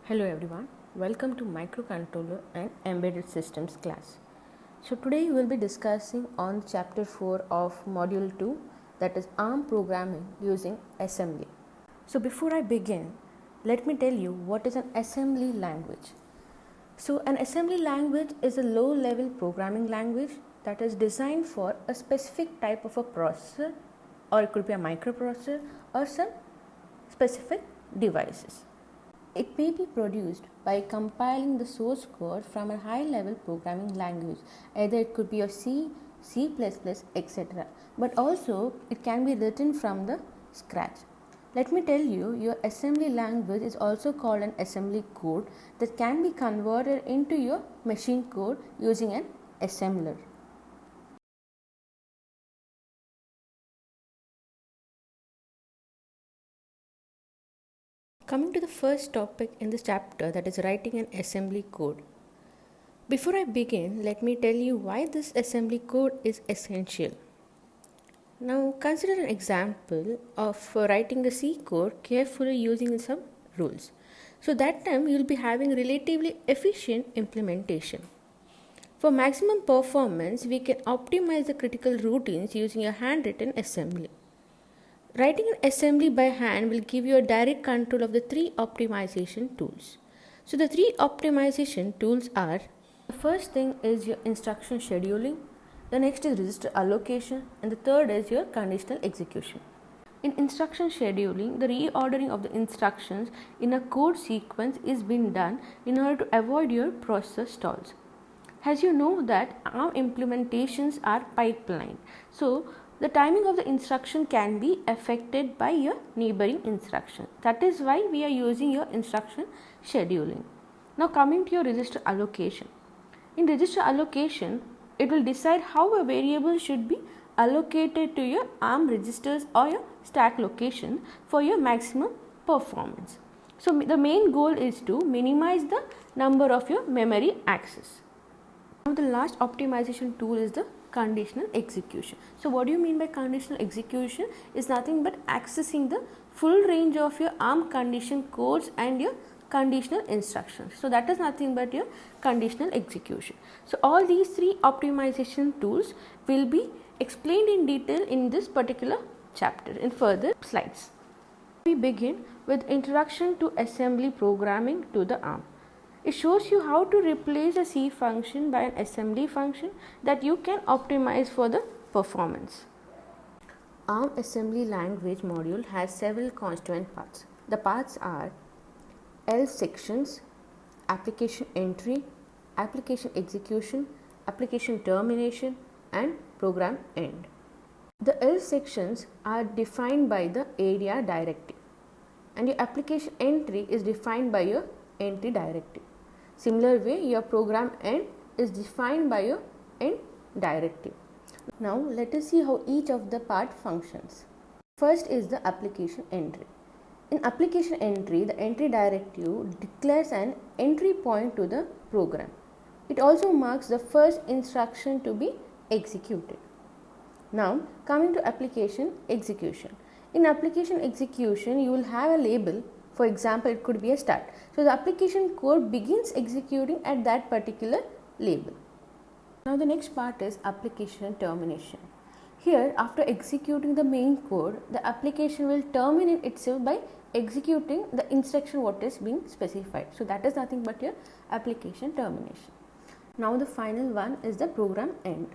Hello everyone, welcome to Microcontroller and Embedded Systems class. So today we will be discussing on chapter 4 of module 2, that is ARM programming using assembly. So before I begin, let me tell you what is an assembly language. So an assembly language is a low level programming language that is designed for a specific type of a processor, or it could be a microprocessor or some specific devices. It may be produced by compiling the source code from a high level programming language, either it could be a C, C++, etc. But also it can be written from the scratch. Let me tell you, your assembly language is also called an assembly code that can be converted into your machine code using an assembler. Coming to the first topic in this chapter, that is writing an assembly code. Before I begin, let me tell you why this assembly code is essential. Now consider an example of writing a C code carefully using some rules. So that time you will be having relatively efficient implementation. For maximum performance, we can optimize the critical routines using a handwritten assembly. Writing an assembly by hand will give you a direct control of the three optimization tools. So the three optimization tools are: the first thing is your instruction scheduling, the next is register allocation, and the third is your conditional execution. In instruction scheduling, the reordering of the instructions in a code sequence is being done in order to avoid your processor stalls. As you know that ARM implementations are pipelined, so the timing of the instruction can be affected by your neighboring instruction. That is why we are using your instruction scheduling. Now coming to your register allocation. In register allocation, it will decide how a variable should be allocated to your ARM registers or your stack location for your maximum performance. So the main goal is to minimize the number of your memory access. Now the last optimization tool is the conditional execution. So what do you mean by conditional execution? Is nothing but accessing the full range of your ARM condition codes and your conditional instructions. So that is nothing but your conditional execution. So all these three optimization tools will be explained in detail in this particular chapter in further slides. We begin with introduction to assembly programming to the ARM. It shows you how to replace a C function by an assembly function that you can optimize for the performance. ARM assembly language module has several constituent parts. The parts are L sections, application entry, application execution, application termination, and program end. The L sections are defined by the area directive, and your application entry is defined by your entry directive. Similar way, your program end is defined by your end directive. Now let us see how each of the part functions. First is the application entry. In application entry, the entry directive declares an entry point to the program. It also marks the first instruction to be executed. Now coming to application execution. In application execution, you will have a label. For example, it could be a start. So the application code begins executing at that particular label. Now the next part is application termination. Here, after executing the main code, the application will terminate itself by executing the instruction what is being specified. So that is nothing but your application termination. Now the final one is the program end.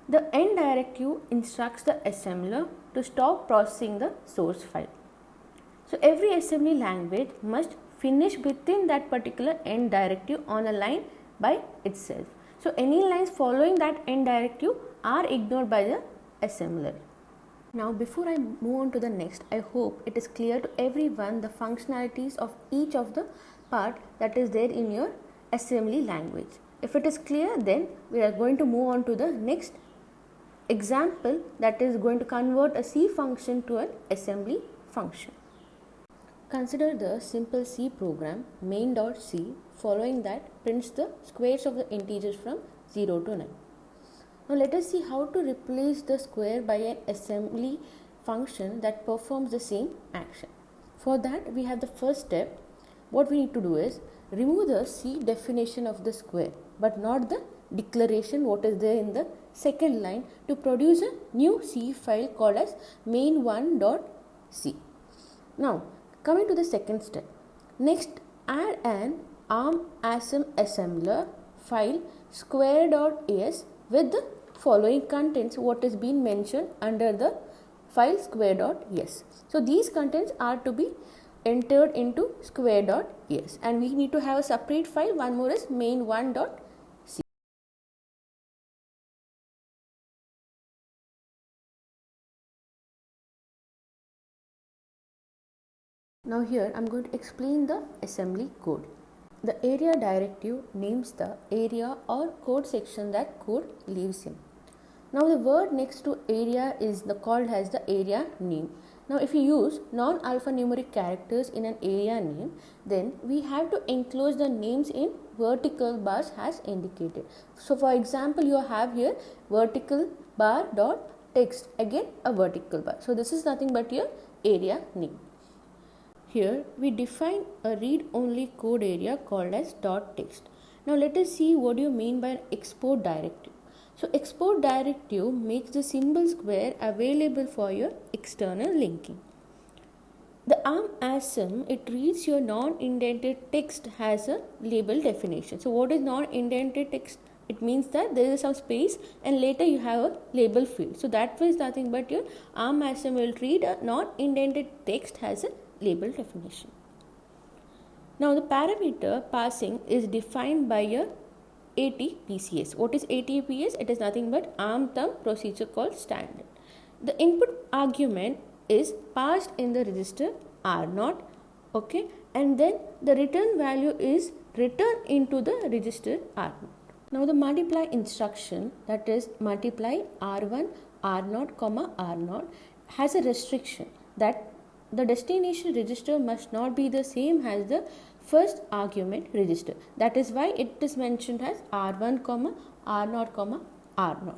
The end directive instructs the assembler to stop processing the source file. So every assembly language must finish within that particular end directive on a line by itself. So any lines following that end directive are ignored by the assembler. Now before I move on to the next, I hope it is clear to everyone the functionalities of each of the part that is there in your assembly language. If it is clear, then we are going to move on to the next example, that is going to convert a C function to an assembly function. Consider the simple C program main.c. Following that, prints the squares of the integers from 0 to 9. Now let us see how to replace the square by an assembly function that performs the same action. For that, we have the first step. what we need to do is remove the C definition of the square, but not the declaration what is there in the second line, to produce a new C file called as main1.c. Now coming to the second step, next add an ARM-ASM assembler file square.as with the following contents what is being mentioned under the file square.as. So these contents are to be entered into square.as, and we need to have a separate file. One more is main1.c. Now here I am going to explain the assembly code. The area directive names the area or code section that code lives in. Now the word next to area is called as the area name. Now if you use non-alphanumeric characters in an area name, then we have to enclose the names in vertical bars as indicated. So for example, you have here vertical bar dot text, again a vertical bar. So this is nothing but your area name. Here we define a read-only code area called as .text. Now let us see what you mean by an export directive. So export directive makes the symbol square available for your external linking. The ARM-ASM, it reads your non-indented text has a label definition. So what is non-indented text? It means that there is some space and later you have a label field. So that is nothing but your ARM-ASM will read a non-indented text has a label definition. Now the parameter passing is defined by your ATPCS. What is ATPCS? It is nothing but ARM thumb procedure called standard. The input argument is passed in the register R0, okay, and then the return value is returned into the register R0. Now the multiply instruction, that is multiply R1 R0 comma R0, has a restriction that the destination register must not be the same as the first argument register. That is why it is mentioned as R1, R0, R0.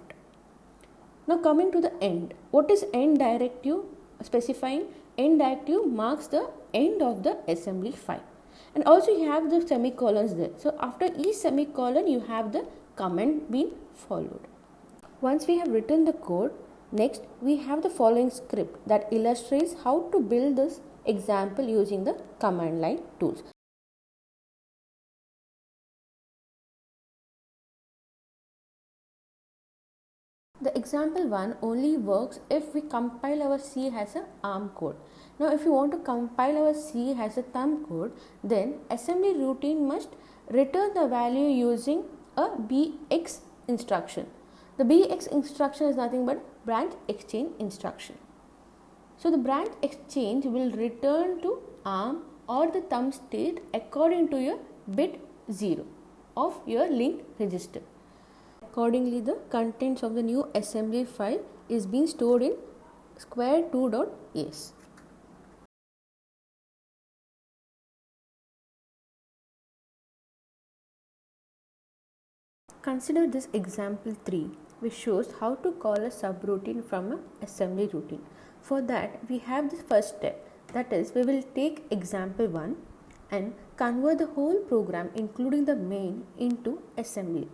Now coming to the end. What is end directive specifying? End directive marks the end of the assembly file. And also you have the semicolons there. So after each semicolon you have the comment being followed. Once we have written the code, next we have the following script that illustrates how to build this example using the command line tools. The example 1 only works if we compile our C as a ARM code. Now if you want to compile our C as a thumb code, then assembly routine must return the value using a BX instruction. The BX instruction is nothing but branch exchange instruction. So the branch exchange will return to ARM or the thumb state according to your bit 0 of your linked register. Accordingly, the contents of the new assembly file is being stored in square2.as. Consider this example 3, which shows how to call a subroutine from an assembly routine. For that, we have the first step, that is, we will take example 1 and convert the whole program including the main into assembly.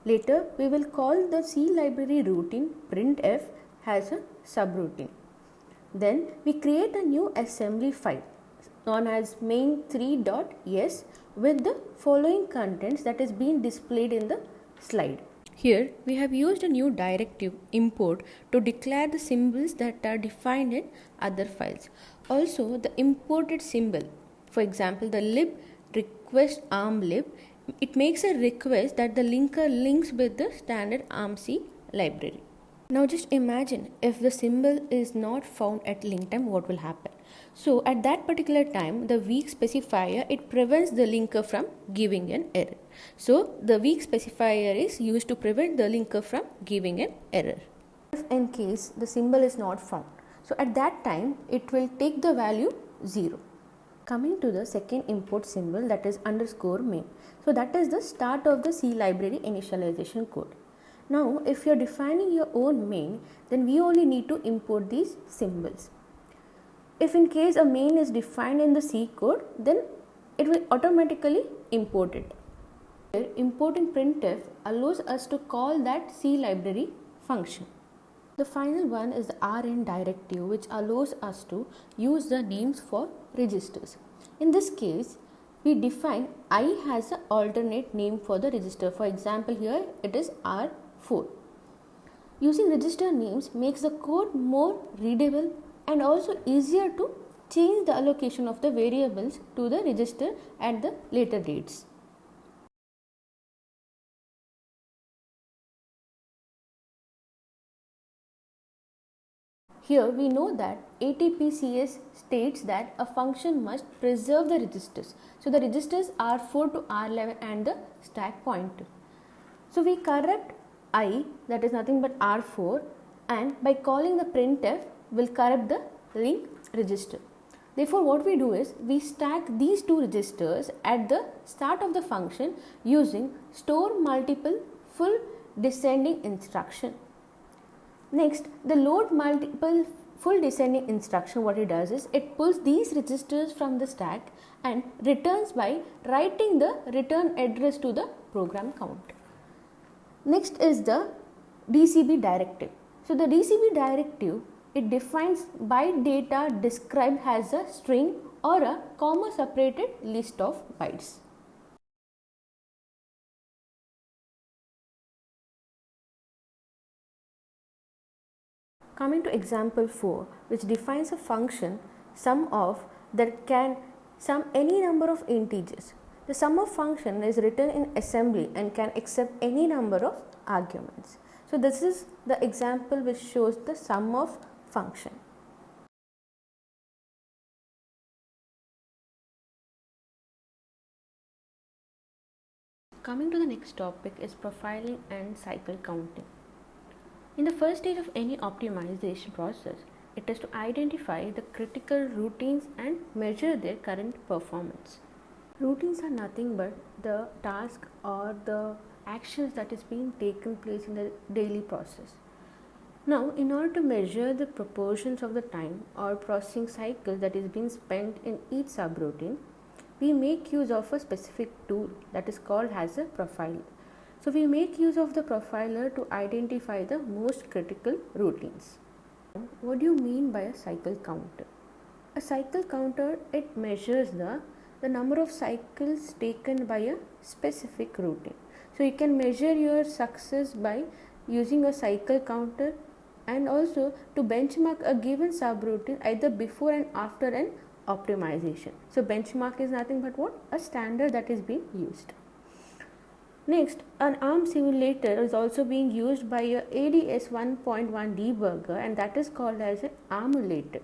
Later, we will call the C library routine printf as a subroutine. Then we create a new assembly file known as main3.s with the following contents that is being displayed in the slide. Here we have used a new directive import to declare the symbols that are defined in other files. Also the imported symbol, for example the lib request arm lib, it makes a request that the linker links with the standard ARM-C library. Now just imagine if the symbol is not found at link time, what will happen? So at that particular time, the weak specifier, it prevents the linker from giving an error. So the weak specifier is used to prevent the linker from giving an error. If in case the symbol is not found, so at that time it will take the value 0. Coming to the second import symbol, that is _main. So that is the start of the C library initialization code. Now if you are defining your own main, then we only need to import these symbols. If in case a main is defined in the C code, then it will automatically import it. Here, importing printf allows us to call that C library function. The final one is the rn directive, which allows us to use the names for registers. In this case, we define I as an alternate name for the register. For example, here it is R4. Using register names makes the code more readable and also easier to change the allocation of the variables to the register at the later dates. Here we know that ATPCS states that a function must preserve the registers. So the registers are R4 to R11 and the stack pointer. So we corrupt I, that is nothing but R4, and by calling the printf will corrupt the link register. Therefore what we do is we stack these two registers at the start of the function using store multiple full descending instruction. Next, the load multiple full descending instruction, what it does is it pulls these registers from the stack and returns by writing the return address to the program counter. Next is the DCB directive. So the DCB directive, it defines byte data described as a string or a comma separated list of bytes. Coming to example 4, which defines a function sum of that can sum any number of integers. The sum of function is written in assembly and can accept any number of arguments. So this is the example which shows the sum of function. Coming to the next topic is profiling and cycle counting. In the first stage of any optimization process, it is to identify the critical routines and measure their current performance. Routines are nothing but the task or the actions that is being taken place in the daily process. Now, in order to measure the proportions of the time or processing cycle that is being spent in each subroutine, we make use of a specific tool that is called as a profiler. So we make use of the profiler to identify the most critical routines. What do you mean by a cycle counter? A cycle counter, it measures the number of cycles taken by a specific routine. So you can measure your success by using a cycle counter and also to benchmark a given subroutine either before and after an optimization. So benchmark is nothing but what? A standard that is being used. Next, an ARM simulator is also being used by a ADS 1.1 debugger, and that is called as an ARMulator,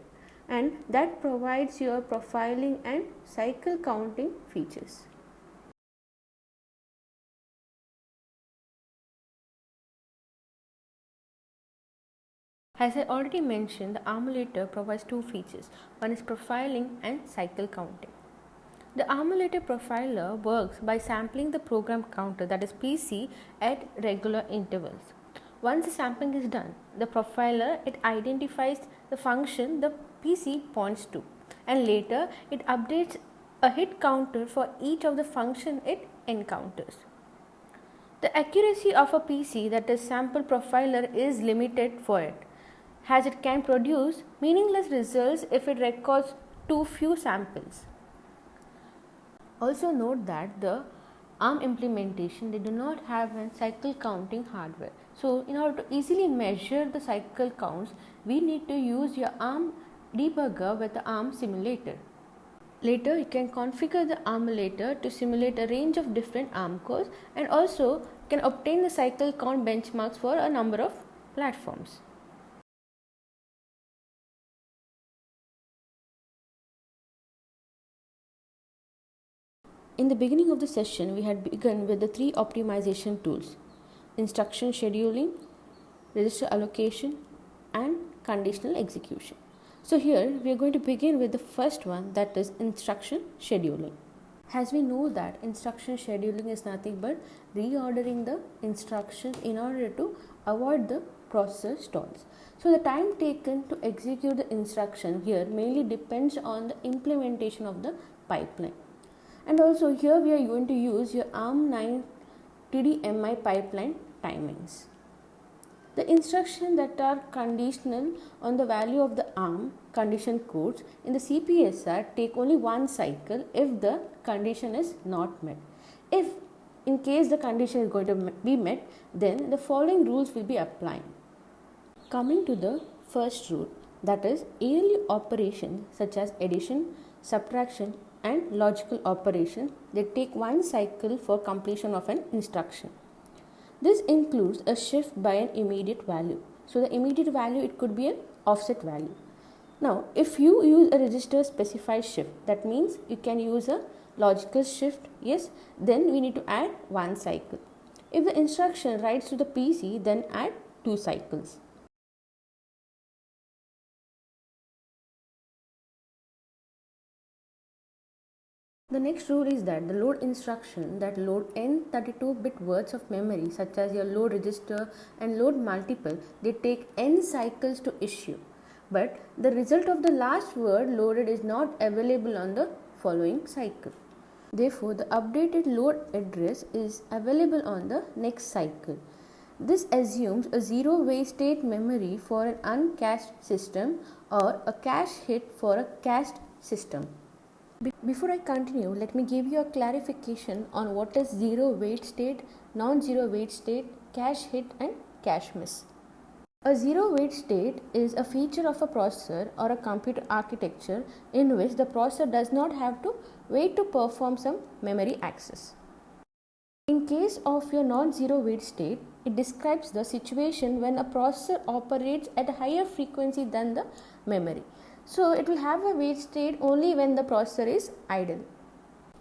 and that provides your profiling and cycle counting features. As I already mentioned, the ARMulator provides two features. One is profiling and cycle counting. The ARMulator profiler works by sampling the program counter, that is PC, at regular intervals. Once the sampling is done, the profiler, it identifies the function the PC points to, and later it updates a hit counter for each of the function it encounters. The accuracy of a PC, that is sample profiler, is limited for it, as it can produce meaningless results if it records too few samples. Also note that the ARM implementation, they do not have a cycle counting hardware. So in order to easily measure the cycle counts, we need to use your ARM debugger with the ARM simulator. Later, you can configure the ARMulator to simulate a range of different ARM cores, and also can obtain the cycle count benchmarks for a number of platforms. In the beginning of the session, we had begun with the three optimization tools: instruction scheduling, register allocation, and conditional execution. So here we are going to begin with the first one, that is instruction scheduling. As we know that instruction scheduling is nothing but reordering the instructions in order to avoid the processor stalls. So the time taken to execute the instruction here mainly depends on the implementation of the pipeline. And also here we are going to use your ARM9 TDMI pipeline timings. The instructions that are conditional on the value of the ARM condition codes in the CPSR take only one cycle if the condition is not met. If in case the condition is going to be met, then the following rules will be applied. Coming to the first rule, that is ALU operations such as addition, subtraction and logical operation, they take one cycle for completion of an instruction. This includes a shift by an immediate value. So the immediate value, it could be an offset value. Now, if you use a register specified shift, that means you can use a logical shift, yes, then we need to add one cycle. If the instruction writes to the PC, then add two cycles. The next rule is that the load instruction that load n 32-bit words of memory such as your load register and load multiple, they take n cycles to issue. But the result of the last word loaded is not available on the following cycle. Therefore, the updated load address is available on the next cycle. This assumes a zero wait state memory for an uncached system or a cache hit for a cached system. Before I continue, let me give you a clarification on what is zero wait state, non-zero wait state, cache hit and cache miss. A zero wait state is a feature of a processor or a computer architecture in which the processor does not have to wait to perform some memory access. In case of your non-zero wait state, it describes the situation when a processor operates at a higher frequency than the memory. So it will have a wait state only when the processor is idle.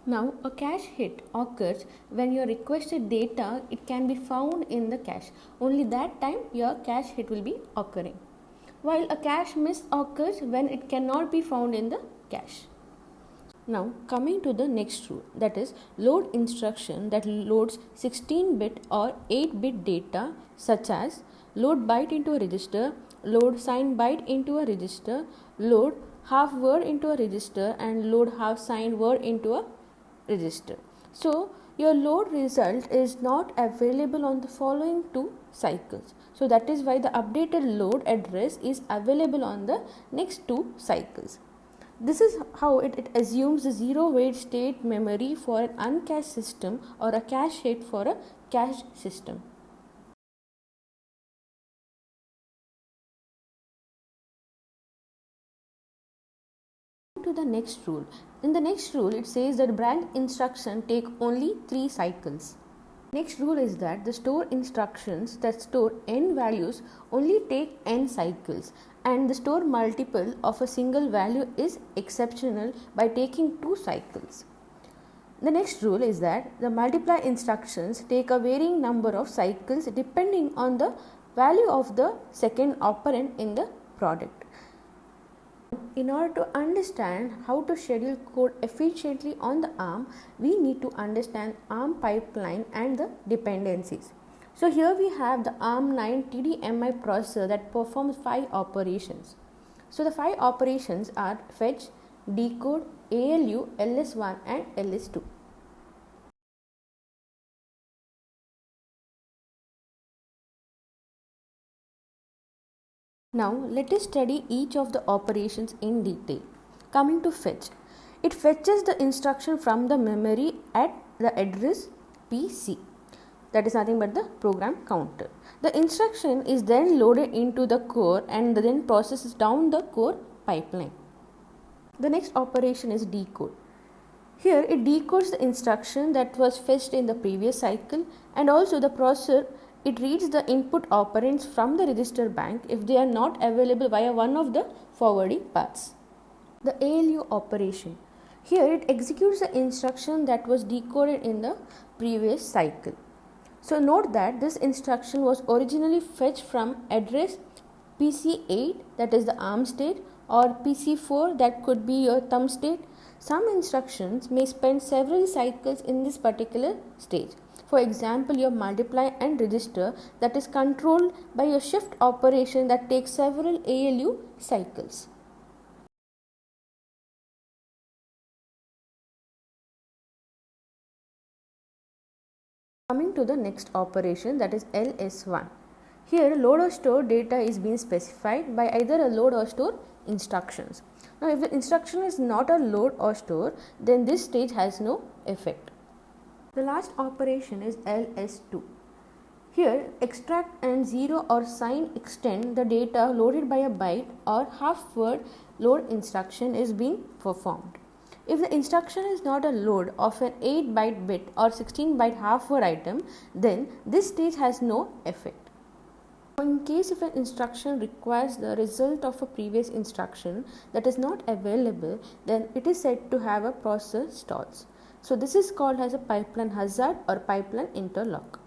Now a cache hit occurs when your requested data, it can be found in the cache. Only that time your cache hit will be occurring. While a cache miss occurs when it cannot be found in the cache. Now coming to the next rule, that is load instruction that loads 16-bit or 8-bit data such as load byte into a register, load signed byte into a register, load half word into a register and load half signed word into a register. So your load result is not available on the following two cycles. So that is why the updated load address is available on the next two cycles. This is how it assumes the zero wait state memory for an uncached system or a cache hit for a cached system. To the next rule. In the next rule, it says that branch instruction take only 3 cycles. Next rule is that the store instructions that store n values only take n cycles, and the store multiple of a single value is exceptional by taking 2 cycles. The next rule is that the multiply instructions take a varying number of cycles depending on the value of the second operand in the product. In order to understand how to schedule code efficiently on the ARM, we need to understand ARM pipeline and the dependencies. So here we have the ARM9 TDMI processor that performs 5 operations. So the 5 operations are fetch, decode, ALU, LS1 and LS2. Now let us study each of the operations in detail. Coming to fetch, it fetches the instruction from the memory at the address PC. That is nothing but the program counter. The instruction is then loaded into the core and then processes down the core pipeline. The next operation is decode. Here it decodes the instruction that was fetched in the previous cycle, and also the processor, it reads the input operands from the register bank if they are not available via one of the forwarding paths. The ALU operation. Here it executes the instruction that was decoded in the previous cycle. So note that this instruction was originally fetched from address PC8, that is the ARM state, or PC4, that could be your thumb state. Some instructions may spend several cycles in this particular stage. For example, your multiply and register that is controlled by your shift operation that takes several ALU cycles. Coming to the next operation, that is LS1. Here load or store data is being specified by either a load or store instructions. Now if the instruction is not a load or store, then this stage has no effect. The last operation is LS2. Here extract and zero or sign extend the data loaded by a byte or half word load instruction is being performed. If the instruction is not a load of an 8-byte bit or 16-byte half word item, then this stage has no effect. In case if an instruction requires the result of a previous instruction that is not available, then it is said to have a process stalls. So this is called as a pipeline hazard or pipeline interlock.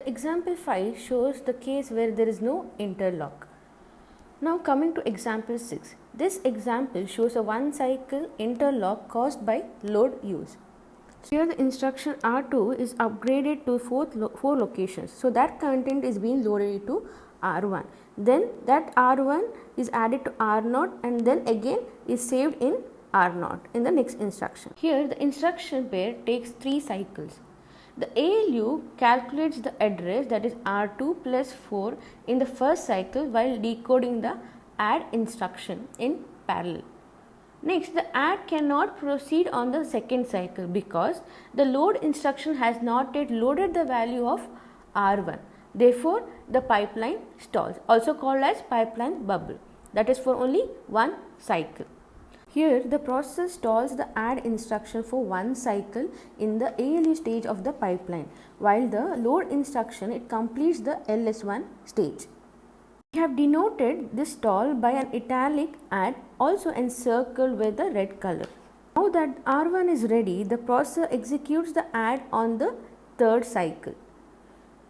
Example 5 shows the case where there is no interlock. Now coming to example 6. This example shows a one cycle interlock caused by load use. Here the instruction R2 is upgraded to 4 locations. So that content is being loaded to R1. Then that R1 is added to R0 and then again is saved in R0 in the next instruction. Here the instruction pair takes 3 cycles. The ALU calculates the address, that is R2 plus 4 in the first cycle while decoding the add instruction in parallel. Next, the add cannot proceed on the second cycle because the load instruction has not yet loaded the value of R1. Therefore, the pipeline stalls, also called as pipeline bubble, that is for only one cycle. Here the process stalls the add instruction for one cycle in the ALU stage of the pipeline, while the load instruction it completes the LS1 stage. We have denoted this stall by an italic add, also encircled with the red color. Now that R1 is ready, the processor executes the add on the third cycle.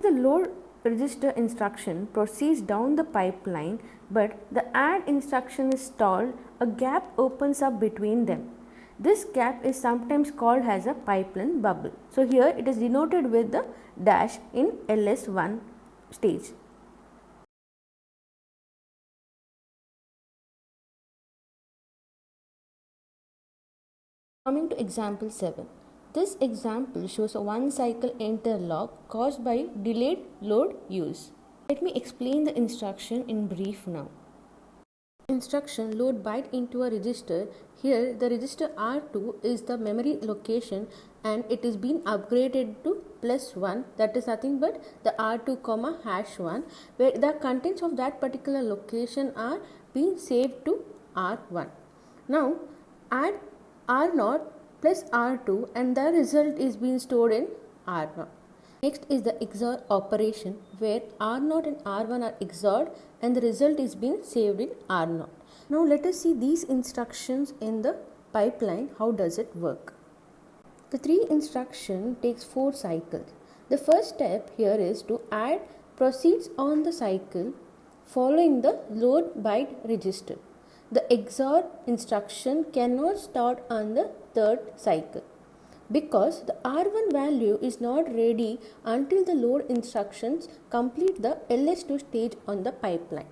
The load register instruction proceeds down the pipeline, but the add instruction is stalled, a gap opens up between them. This gap is sometimes called as a pipeline bubble. So here it is denoted with the dash in LS1 stage. Coming to example 7. This example shows a one cycle interlock caused by delayed load use. Let me explain the instruction in brief now. Instruction load byte into a register. Here the register R2 is the memory location and it is being upgraded to +1, that is nothing but the R2 comma #1, where the contents of that particular location are being saved to R1. Now add R0 plus R2 and the result is being stored in R0. Next is the XOR operation where R0 and R1 are XORed and the result is being saved in R0. Now let us see these instructions in the pipeline. How does it work? The 3 instruction takes 4 cycles. The first step here is to add proceeds on the cycle following the load byte register. The XOR instruction cannot start on the third cycle because the R1 value is not ready until the load instructions complete the LS2 stage on the pipeline.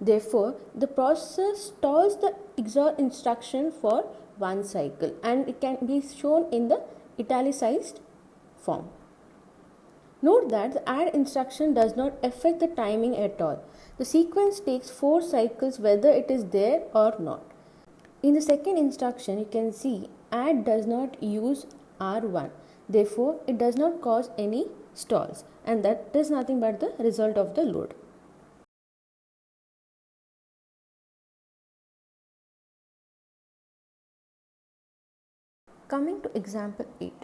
Therefore, the processor stalls the XOR instruction for one cycle and it can be shown in the italicized form. Note that the add instruction does not affect the timing at all. The sequence takes 4 cycles whether it is there or not. In the second instruction, you can see add does not use R1. Therefore, it does not cause any stalls and that is nothing but the result of the load. Coming to example 8.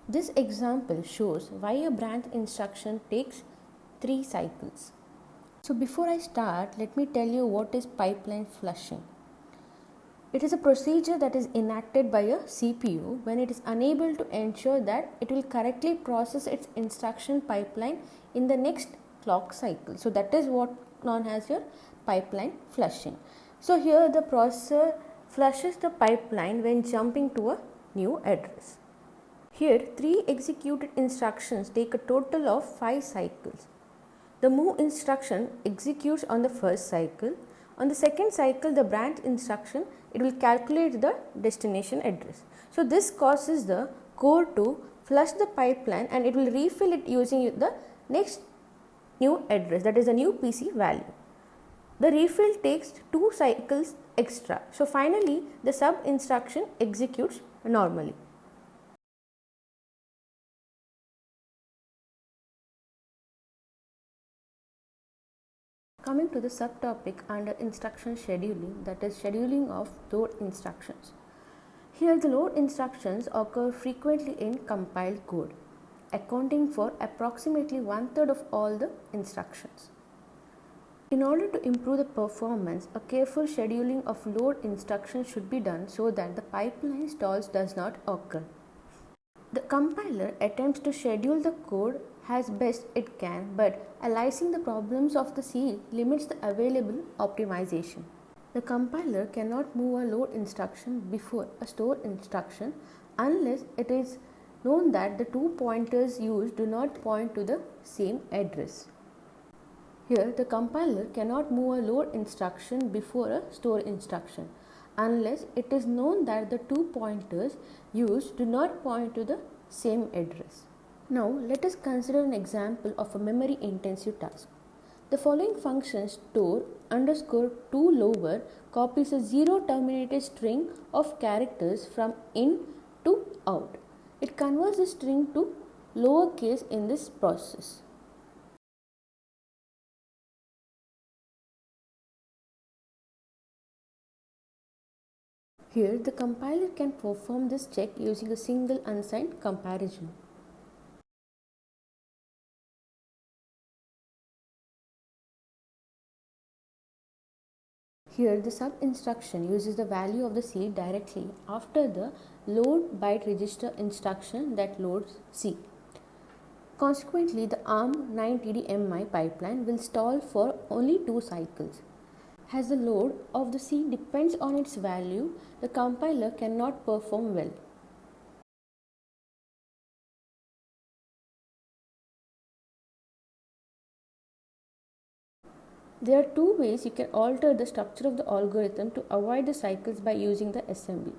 This example shows why a branch instruction takes 3 cycles. So before I start, let me tell you what is pipeline flushing. It is a procedure that is enacted by a CPU when it is unable to ensure that it will correctly process its instruction pipeline in the next clock cycle. So that is what known as your pipeline flushing. So here the processor flushes the pipeline when jumping to a new address. Here 3 executed instructions take a total of 5 cycles. The move instruction executes on the first cycle. On the second cycle, the branch instruction, it will calculate the destination address. So this causes the core to flush the pipeline and it will refill it using the next new address, that is a new PC value. The refill takes 2 cycles extra. So finally, the sub instruction executes normally. Coming to the subtopic under instruction scheduling, that is scheduling of load instructions. Here the load instructions occur frequently in compiled code, accounting for approximately 1/3 of all the instructions. In order to improve the performance, a careful scheduling of load instructions should be done so that the pipeline stalls does not occur. The compiler attempts to schedule the code as best it can, but analyzing the problems of the C limits the available optimization. The compiler cannot move a load instruction before a store instruction unless it is known that the 2 pointers used do not point to the same address. Here, the compiler cannot move a load instruction before a store instruction unless it is known that the 2 pointers used do not point to the same address. Now, let us consider an example of a memory intensive task. The following function store _to lower copies a 0 terminated string of characters from in to out. It converts the string to lowercase in this process. Here, the compiler can perform this check using a single unsigned comparison. Here, the sub instruction uses the value of the C directly after the load byte register instruction that loads C. Consequently, the ARM 9TDMI pipeline will stall for only 2 cycles. As the load of the C depends on its value, the compiler cannot perform well. There are 2 ways you can alter the structure of the algorithm to avoid the cycles by using the assembly.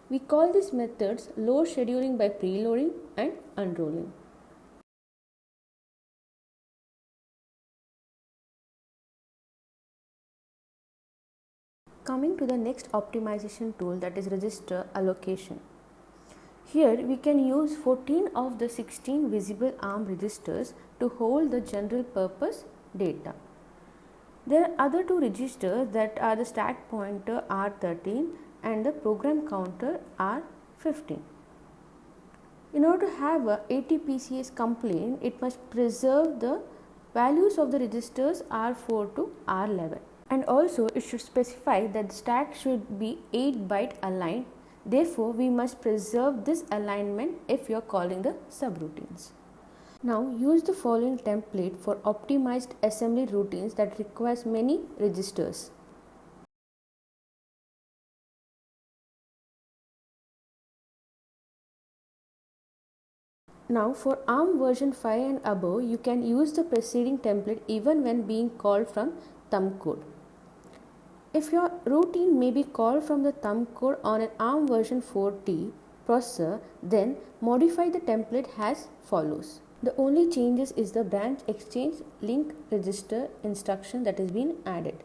We call these methods load scheduling by preloading and unrolling. Coming to the next optimization tool, that is register allocation. Here we can use 14 of the 16 visible ARM registers to hold the general purpose data. There are other 2 registers that are the stack pointer R13 and the program counter R15. In order to have a ATPCS complaint, it must preserve the values of the registers R4 to R11. And also it should specify that the stack should be 8-byte aligned. Therefore, we must preserve this alignment if you are calling the subroutines. Now use the following template for optimized assembly routines that requires many registers. Now for ARM version 5 and above, you can use the preceding template even when being called from thumb code. If your routine may be called from the thumb code on an ARM version 4T processor, then modify the template as follows. The only changes is the branch exchange link register instruction that has been added.